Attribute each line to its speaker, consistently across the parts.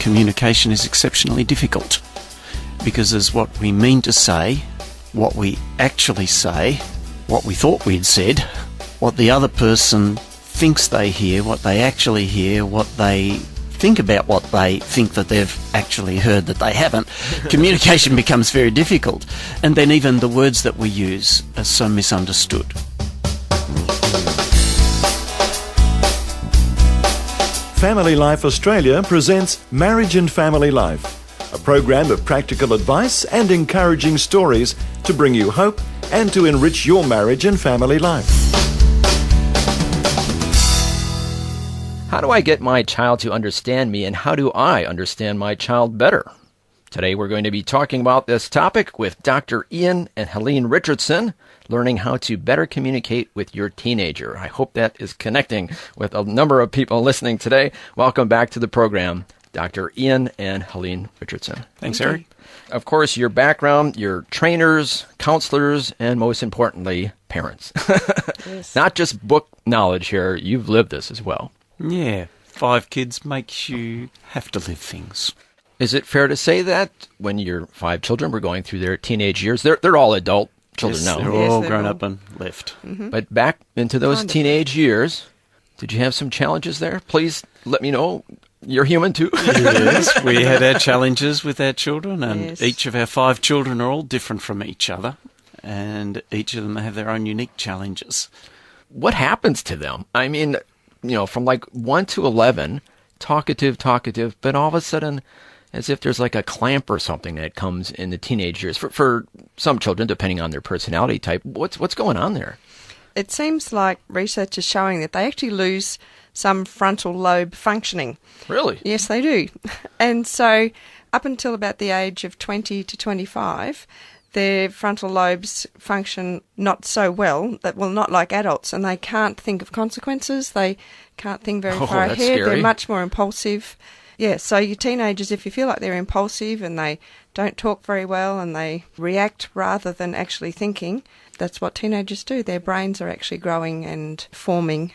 Speaker 1: communication is exceptionally difficult, because there's what we mean to say, what we actually say, what we thought we'd said, what the other person thinks they hear, what they actually hear, what they think about what they think that they've actually heard that they haven't. Communication becomes very difficult. And then even the words that we use are so misunderstood.
Speaker 2: Family Life Australia presents Marriage and Family Life, a program of practical advice and encouraging stories to bring you hope and to enrich your marriage and family life.
Speaker 3: How do I get my child to understand me, and how do I understand my child better? Today we're going to be talking about this topic with Dr. Ian and Helene Richardson, learning how to better communicate with your teenager. I hope that is connecting with a number of people listening today. Welcome back to the program, Dr. Ian and Helene Richardson.
Speaker 1: Thanks, Eric.
Speaker 3: Of course, your background, you're trainers, counselors, and most importantly, parents.
Speaker 4: Yes.
Speaker 3: Not just book knowledge here, you've lived this as well.
Speaker 1: Yeah, 5 kids makes you have to live things.
Speaker 3: Is it fair to say that when your 5 children were going through their teenage years, they're all adult children
Speaker 1: Yes,
Speaker 3: now?
Speaker 1: they're
Speaker 4: Yes,
Speaker 1: all
Speaker 4: they're
Speaker 1: grown
Speaker 4: all-
Speaker 1: up and left.
Speaker 3: But back into those
Speaker 4: Kind of.
Speaker 3: teenage years, did you have some challenges there? Please let me know. You're human too.
Speaker 1: Yes, we had our challenges with our children, and
Speaker 4: Yes.
Speaker 1: each of our 5 children are all different from each other, and each of them have their own unique challenges.
Speaker 3: What happens to them? I mean, from like 1 to 11, talkative, but all of a sudden, as if there's like a clamp or something that comes in the teenage years. For some children, depending on their personality type, what's going on there?
Speaker 4: It seems like research is showing that they actually lose some frontal lobe functioning.
Speaker 3: Really?
Speaker 4: Yes, they do. And so up until about the age of 20 to 25, their frontal lobes function not so well, not like adults, and they can't think of consequences. They can't think very
Speaker 3: Oh,
Speaker 4: far
Speaker 3: that's
Speaker 4: ahead.
Speaker 3: scary.
Speaker 4: They're much more impulsive. Yeah, so your teenagers, if you feel like they're impulsive and they don't talk very well and they react rather than actually thinking, that's what teenagers do. Their brains are actually growing and forming.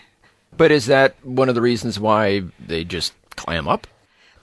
Speaker 3: But is that one of the reasons why they just clam up?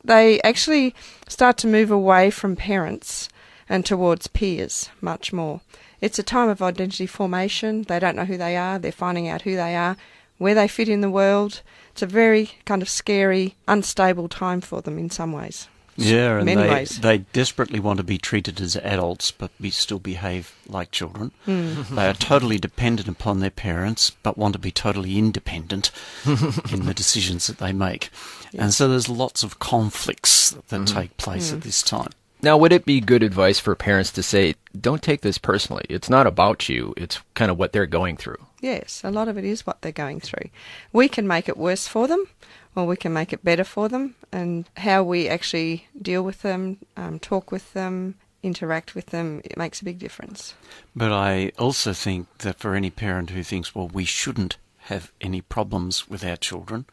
Speaker 4: They actually start to move away from parents and towards peers much more. It's a time of identity formation. They don't know who they are. They're finding out who they are, where they fit in the world. It's a very kind of scary, unstable time for them in some ways.
Speaker 1: Yeah, and
Speaker 4: Many ways.
Speaker 1: they desperately want to be treated as adults, but still behave like children. They are totally dependent upon their parents, but want to be totally independent in the decisions that they make. And so there's lots of conflicts that take place at this time.
Speaker 3: Now, would it be good advice for parents to say, don't take this personally? It's not about you. It's kind of what they're going through.
Speaker 4: Yes, a lot of it is what they're going through. We can make it worse for them, or we can make it better for them, and how we actually deal with them, talk with them, interact with them, it makes a big difference.
Speaker 1: But I also think that for any parent who thinks, well, we shouldn't have any problems with our children,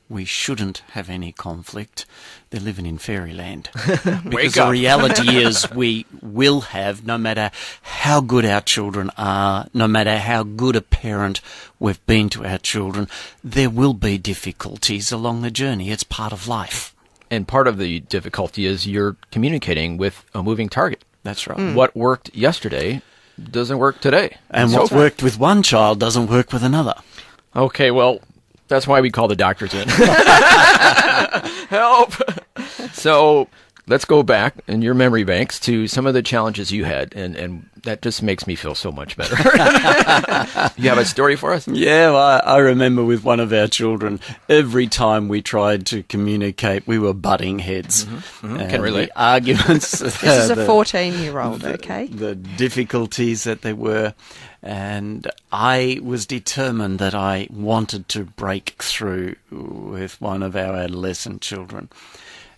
Speaker 1: we shouldn't have any conflict, they're living in fairyland. Because the reality is we will have, no matter how good our children are, no matter how good a parent we've been to our children, there will be difficulties along the journey. It's part of life.
Speaker 3: And part of the difficulty is you're communicating with a moving target.
Speaker 1: That's right.
Speaker 3: What worked yesterday doesn't work today.
Speaker 1: And what worked with one child doesn't work with another.
Speaker 3: Okay, well, that's why we call the doctors in. Help! So let's go back in your memory banks to some of the challenges you had, and that just makes me feel so much better. You have a story for us?
Speaker 1: Yeah, well, I remember with one of our children, every time we tried to communicate, we were butting heads. And
Speaker 3: Can relate.
Speaker 1: the arguments.
Speaker 4: This is a 14-year-old, okay?
Speaker 1: The difficulties that there were. And I was determined that I wanted to break through with one of our adolescent children.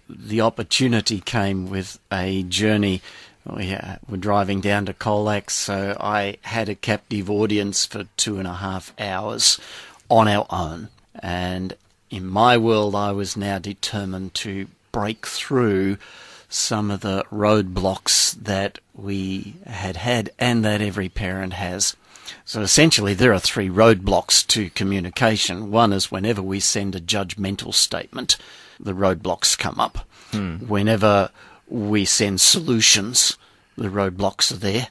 Speaker 1: The opportunity came with a journey. We were driving down to Colac, so I had a captive audience for 2.5 hours on our own. And in my world, I was now determined to break through some of the roadblocks that we had and that every parent has. So essentially there are 3 roadblocks to communication. One is whenever we send a judgmental statement, the roadblocks come up. Whenever we send solutions, the roadblocks are there.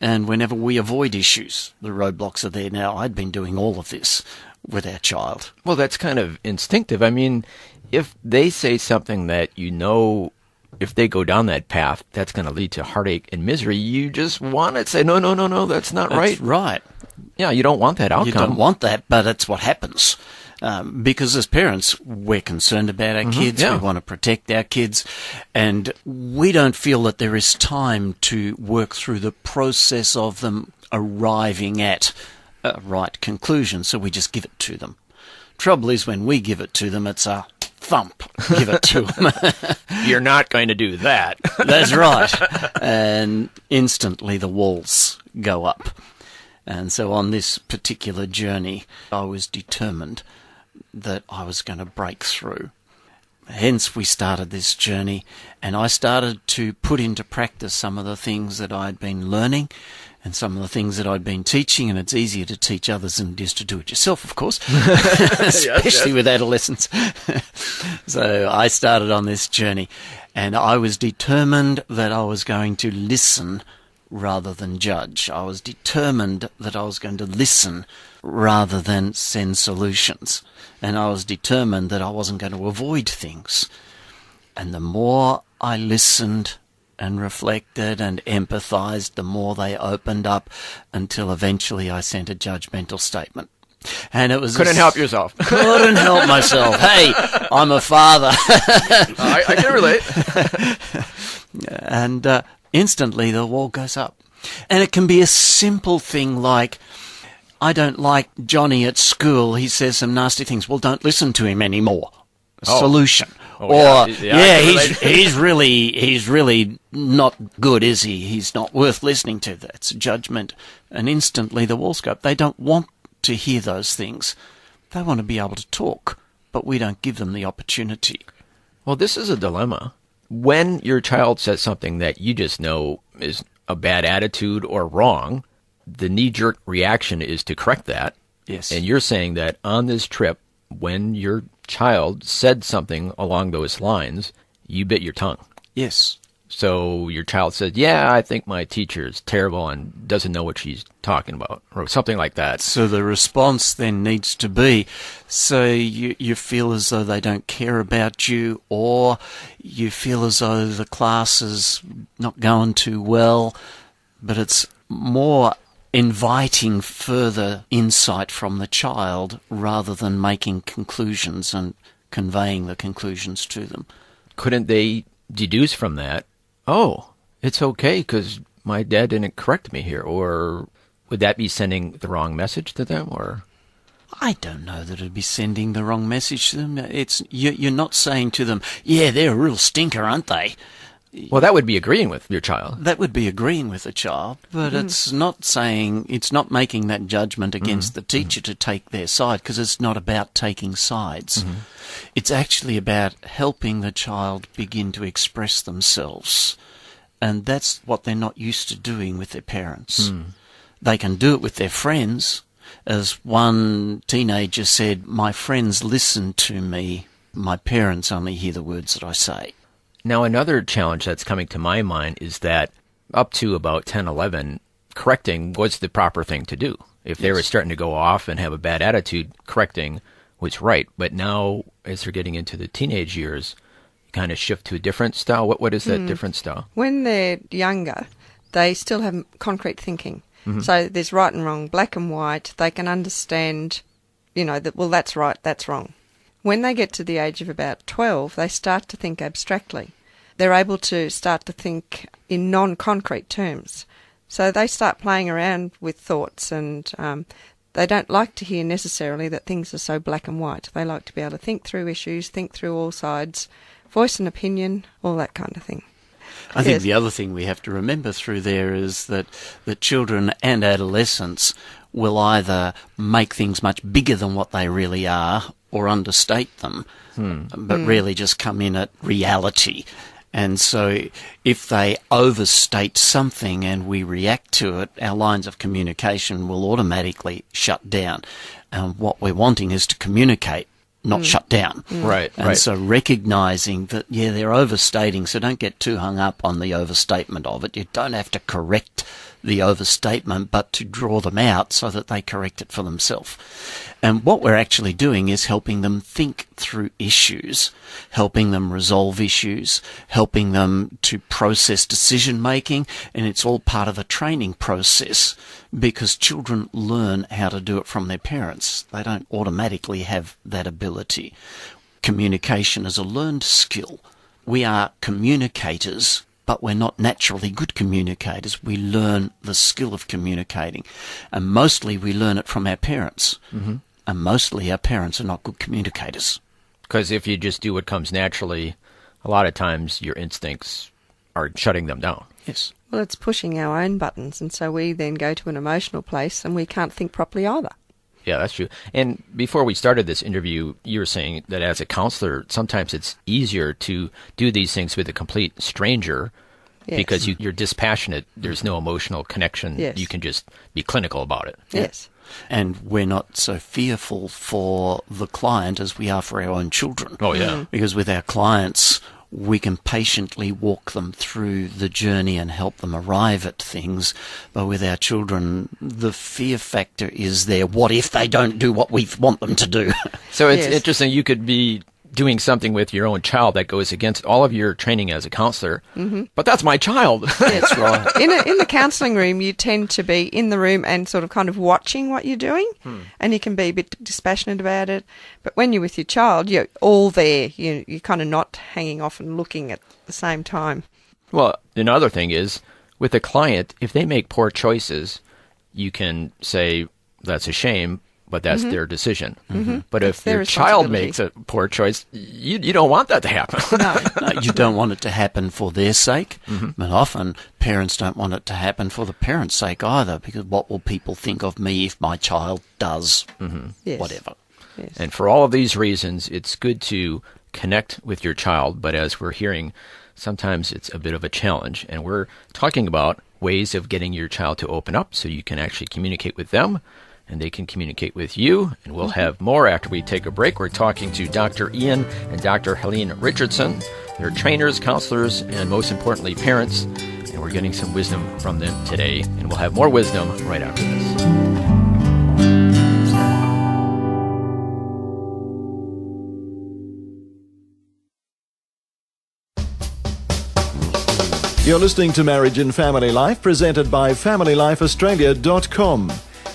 Speaker 1: And whenever we avoid issues, the roadblocks are there. Now, I'd been doing all of this with our child.
Speaker 3: Well, that's kind of instinctive. I mean, if they say something that you know, if they go down that path, that's going to lead to heartache and misery, you just want to say, no, that's not right.
Speaker 1: That's right.
Speaker 3: Yeah, you don't want that outcome.
Speaker 1: You don't want that, but it's what happens. Because as parents, we're concerned about our kids.
Speaker 3: Yeah.
Speaker 1: We want to protect our kids. And we don't feel that there is time to work through the process of them arriving at a right conclusion. So we just give it to them. Trouble is, when we give it to them, it's a thump. Give it to them.
Speaker 3: You're not going to do that.
Speaker 1: That's right. And instantly the walls go up. And so on this particular journey, I was determined that I was going to break through. Hence, we started this journey, and I started to put into practice some of the things that I'd been learning and some of the things that I'd been teaching, and it's easier to teach others than it is to do it yourself, of course, especially with adolescents. So I started on this journey, and I was determined that I was going to listen rather than judge. I was determined that I was going to listen rather than send solutions. And I was determined that I wasn't going to avoid things. And the more I listened and reflected and empathized, the more they opened up, until eventually I sent a judgmental statement. And it was
Speaker 3: Couldn't help yourself.
Speaker 1: Couldn't help myself. Hey, I'm a father.
Speaker 3: I can relate.
Speaker 1: And instantly the wall goes up. And it can be a simple thing like, I don't like Johnny at school. He says some nasty things. Well, don't listen to him anymore. Solution. Or, he's really not good, is he? He's not worth listening to. That's judgment. And instantly the walls go up. They don't want to hear those things. They want to be able to talk, but we don't give them the opportunity.
Speaker 3: Well, this is a dilemma. When your child says something that you just know is a bad attitude or wrong, the knee-jerk reaction is to correct that.
Speaker 1: Yes.
Speaker 3: And you're saying that on this trip, when your child said something along those lines, you bit your tongue.
Speaker 1: Yes.
Speaker 3: So your child said, yeah, I think my teacher is terrible and doesn't know what she's talking about, or something like that.
Speaker 1: So the response then needs to be, so you feel as though they don't care about you, or you feel as though the class is not going too well, but it's more inviting further insight from the child rather than making conclusions and conveying the conclusions to them.
Speaker 3: Couldn't they deduce from that, oh, it's okay because my dad didn't correct me here? Or would that be sending the wrong message to them? Or
Speaker 1: I don't know that it'd be sending the wrong message to them. It's you're not saying to them, yeah, they're a real stinker, aren't they?
Speaker 3: Well, that would be agreeing with your child.
Speaker 1: That would be agreeing with the child, but it's not making that judgment against the teacher to take their side, because it's not about taking sides. It's actually about helping the child begin to express themselves. And that's what they're not used to doing with their parents. They can do it with their friends. As one teenager said, my friends listen to me, my parents only hear the words that I say.
Speaker 3: Now, another challenge that's coming to my mind is that up to about 10, 11, correcting was the proper thing to do. If they were starting to go off and have a bad attitude, correcting was right. But now, as they're getting into the teenage years, you kind of shift to a different style. What is that different style?
Speaker 4: When they're younger, they still have concrete thinking. So there's right and wrong, black and white. They can understand, that, well, that's right, that's wrong. When they get to the age of about 12, they start to think abstractly. They're able to start to think in non-concrete terms. So they start playing around with thoughts, and they don't like to hear necessarily that things are so black and white. They like to be able to think through issues, think through all sides, voice an opinion, all that kind of thing.
Speaker 1: I think the other thing we have to remember through there is that children and adolescents will either make things much bigger than what they really are or understate them, but really just come in at reality. And so if they overstate something and we react to it, our lines of communication will automatically shut down. And what we're wanting is to communicate, not shut down.
Speaker 3: Right.
Speaker 1: And so recognizing that, they're overstating, so don't get too hung up on the overstatement of it. You don't have to correct the overstatement, but to draw them out so that they correct it for themselves. And what we're actually doing is helping them think through issues, helping them resolve issues, helping them to process decision making, and it's all part of a training process because children learn how to do it from their parents. They don't automatically have that ability. Communication is a learned skill. We are communicators, but we're not naturally good communicators. We learn the skill of communicating. And mostly we learn it from our parents. Mm-hmm. And mostly our parents are not good communicators.
Speaker 3: Because if you just do what comes naturally, a lot of times your instincts are shutting them down.
Speaker 1: Yes.
Speaker 4: Well, it's pushing our own buttons, and so we then go to an emotional place and we can't think properly either.
Speaker 3: Yeah, that's true. And before we started this interview, you were saying that as a counselor, sometimes it's easier to do these things with a complete stranger because you're dispassionate. There's no emotional connection.
Speaker 4: Yes.
Speaker 3: You can just be clinical about it.
Speaker 4: Yes.
Speaker 1: And we're not so fearful for the client as we are for our own children.
Speaker 3: Oh, yeah.
Speaker 1: Because with our clients, we can patiently walk them through the journey and help them arrive at things. But with our children, the fear factor is there. What if they don't do what we want them to do?
Speaker 3: So it's interesting. You could be doing something with your own child that goes against all of your training as a counselor, but that's my child.
Speaker 1: That's right.
Speaker 4: In the counselling room, you tend to be in the room and sort of kind of watching what you're doing, and you can be a bit dispassionate about it. But when you're with your child, you're all there. You're kind of not hanging off and looking at the same time.
Speaker 3: Well, another thing is, with a client, if they make poor choices, you can say, that's a shame, but that's their decision. But if your child makes a poor choice, you don't want that to happen.
Speaker 1: No, you don't want it to happen for their sake. But often parents don't want it to happen for the parents' sake either, because what will people think of me if my child does whatever?
Speaker 4: Yes.
Speaker 3: And for all of these reasons, it's good to connect with your child. But as we're hearing, sometimes it's a bit of a challenge. And we're talking about ways of getting your child to open up so you can actually communicate with them and they can communicate with you. And we'll have more after we take a break. We're talking to Dr. Ian and Dr. Helene Richardson. They're trainers, counselors, and most importantly, parents. And we're getting some wisdom from them today. And we'll have more wisdom right after this.
Speaker 2: You're listening to Marriage and Family Life, presented by FamilyLifeAustralia.com.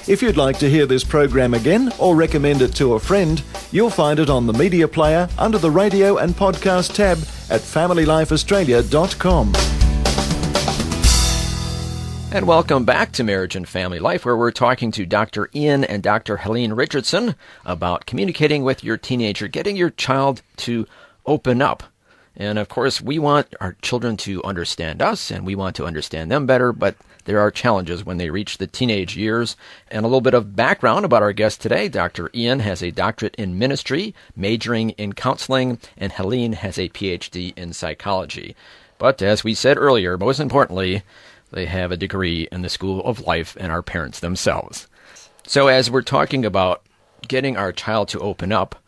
Speaker 2: If you'd like to hear this program again or recommend it to a friend, you'll find it on the media player under the radio and podcast tab at FamilyLifeAustralia.com.
Speaker 3: And welcome back to Marriage and Family Life, where we're talking to Dr. Ian and Dr. Helene Richardson about communicating with your teenager, getting your child to open up. And of course, we want our children to understand us, and we want to understand them better, but there are challenges when they reach the teenage years. And a little bit of background about our guest today. Dr. Ian has a doctorate in ministry, majoring in counseling, and Helene has a PhD in psychology. But as we said earlier, most importantly, they have a degree in the School of Life and are parents themselves. So as we're talking about getting our child to open up,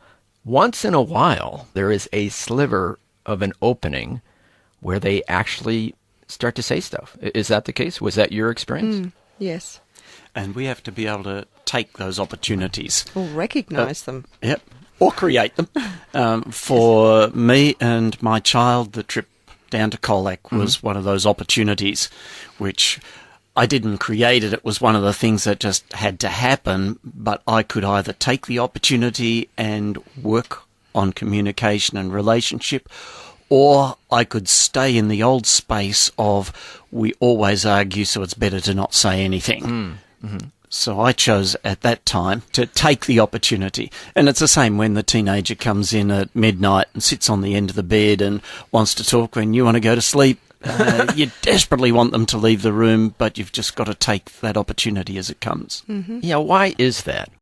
Speaker 3: once in a while, there is a sliver of an opening where they actually start to say stuff. Is that the case? Was that your experience?
Speaker 4: Yes.
Speaker 1: And we have to be able to take those opportunities.
Speaker 4: Or recognise them.
Speaker 1: Yep. Or create them. For me and my child, the trip down to Colac was one of those opportunities, which I didn't create it. It was one of the things that just had to happen, but I could either take the opportunity and work on communication and relationship, or I could stay in the old space of we always argue, so it's better to not say anything. So I chose at that time to take the opportunity. And it's the same when the teenager comes in at midnight and sits on the end of the bed and wants to talk when you want to go to sleep. You desperately want them to leave the room, but you've just got to take that opportunity as it comes.
Speaker 3: Yeah, why is that?